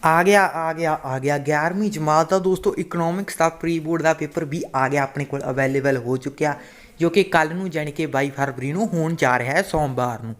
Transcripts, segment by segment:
आ गया 11वीं जमात का दोस्तों इकनॉमिक्स का प्री बोर्ड का पेपर भी आ गया अपने को अवेलेबल हो चुकिया जो कि कल नूं जानी कि 22 फरवरी नूं होण जा रहा है सोमवार नूं।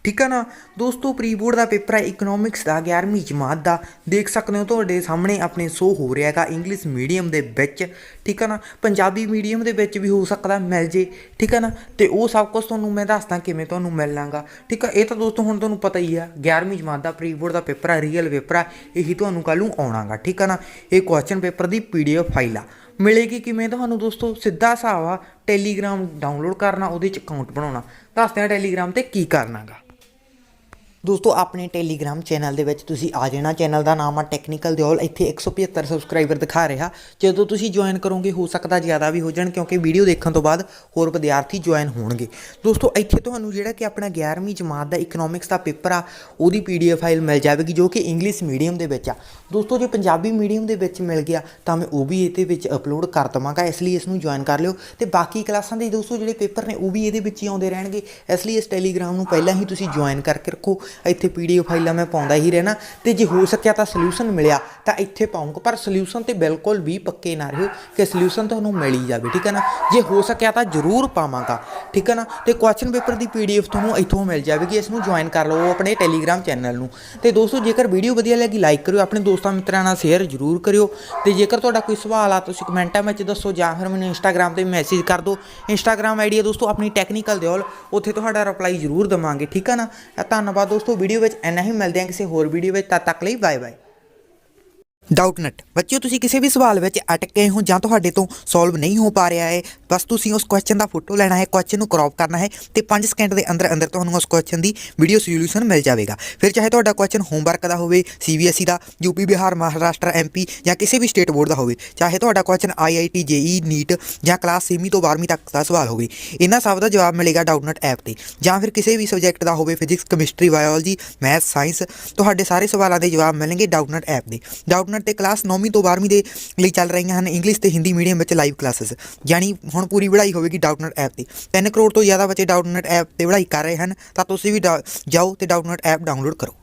ठीक है ना दोस्तों, प्री बोर्ड का पेपर है इकनॉमिक्स का 11वीं जमात का। देख सकते हो तुहाडे सामने अपने शो हो रहा है इंग्लिश मीडियम के विच। ठीक है ना, पंजाबी मीडियम के विच भी हो सकता मिल जे। ठीक है ना, तो वो सब कुछ तुहानूं मैं दसदा किवें तुहानूं मिलणागा। ठीक है, ये तो दोस्तों हुण तुहानूं पता ही है 11वीं जमात का प्री बोर्ड का पेपर है, रीयल पेपर है, यही तुहानूं कल नूं आउणागा। ठीक है ना, ये क्वेश्चन पेपर की PDF फाइल आ मिलेगी किवें तुहानूं दोस्तों, सीधा हिसाब आ टैलीग्राम डाउनलोड करना, उहदे च अकाउंट बनाउणा। दसदे आ टैलीग्राम ते की करनागा। दोस्तों अपने टैलीग्राम चैनल के तुसीं आ जाना। चैनल का नाम आ टैक्नीकल दिओल। इत्थे 175 सबसक्राइबर दिखा रहा। जो तुसीं ज्वाइन करोगे हो सकता ज़्यादा भी हो जाए, क्योंकि वीडियो देखने तो बाद होर विद्यार्थी ज्वाइन होणगे। दोस्तों इत्थे तुहानूं जिहड़ा कि अपना 11वीं जमात का इकनॉमिक्स का पेपर आ उहदी PDF फाइल मिल जाएगी जो कि इंग्लिश मीडियम के विच आ। दोस्तों जो पंजाबी मीडियम के विच मिल गया तो मैं वो भी ये विच अपलोड कर देवांगा, इसलिए इसनूं ज्वाइन कर लिओ। तो बाकी क्लासां दे दोस्तों जिहड़े पेपर ने वो भी ये विच ही आउंदे रहणगे, इसलिए इस टैलीग्राम नूं पहिलां ही तुसीं ज्वाइन करके रखो। इत्थे PDF फाइलां मैं पाउंदा ही रहना, तो जे हो सकिया तो सल्यूशन मिलिया तो इत्थे पाऊँगा, पर सल्यूशन तो बिल्कुल भी पक्के ना रहो कि सल्यूशन तुहानूं मिल ही जाए। ठीक है ना, जे हो सकिया तो जरूर पावांगा। ठीक है ना, तो क्वेश्चन पेपर की PDF तुहानूं इत्थों मिल जाएगी, इसनूं ज्वाइन कर लो अपने टैलीग्राम चैनल नूं। ते दोस्तों जेकर वीडियो वधिया लगी लाइक करियो, अपने दोस्तों मित्रों नाल शेयर जरूर करियो। तो जेकर तुहाडा कोई सवाल आ तुसीं कमेंटां में दसो, जां फिर मैनूं इंस्टाग्राम पर मैसेज कर दो। इंस्टाग्राम ID है दोस्तों अपनी टैक्नीकल दिओल, उत्थे तुहाडा रिप्लाई जरूर देवांगे। ठीक है ना, धन्नवाद दोस्तों। वीडियो में इन्ना ही, मिलते हैं किसी होर वीडियो में, तद तक लिए बाय बाय। डाउटनट बच्चों, तुसीं किसी भी सवाल में अटक गए हो जां तुहाडे तो सॉल्व नहीं हो पा रहा है, बस तुसीं उस क्वेश्चन का फोटो लेना है, क्वेश्चन को क्रॉप करना है, तो 5 सेकंड के अंदर अंदर तुहानूं उस क्वेश्चन की वीडियो सोल्यूशन मिल जाएगा। फिर चाहे तुहाडा क्वेश्चन होमवर्क का हो, CBSE का, UP बिहार महाराष्ट्र MP या किसी भी स्टेट बोर्ड का हो, चाहे तुहाडा क्वेश्चन IIT JEE नीट या क्लास 6वीं तो 12वीं तक का सवाल हो, इन्हां सब का जवाब मिलेगा डाउटनट ऐप पर। ਜਾਂ फिर किसी भी सबजैक्ट का हो, physics chemistry biology math science, तुहाडे सारे सवालों के जवाब मिलेंगे डाउटनट ऐप के। डाउटनट ते क्लास 9वीं तो 12वीं के लिए चल रही हैं इंग्लिश ते हिंदी मीडियम में लाइव क्लासेस, यानी हुण पूरी पढ़ाई होगी डाउटनट ऐप पर। 3 करोड़ तो ज़्यादा बच्चे डाउटनट ऐप पर पढ़ाई कर रहे हैं, तो तुसीं भी जाओ तो डाउटनट ऐप डाउनलोड करो।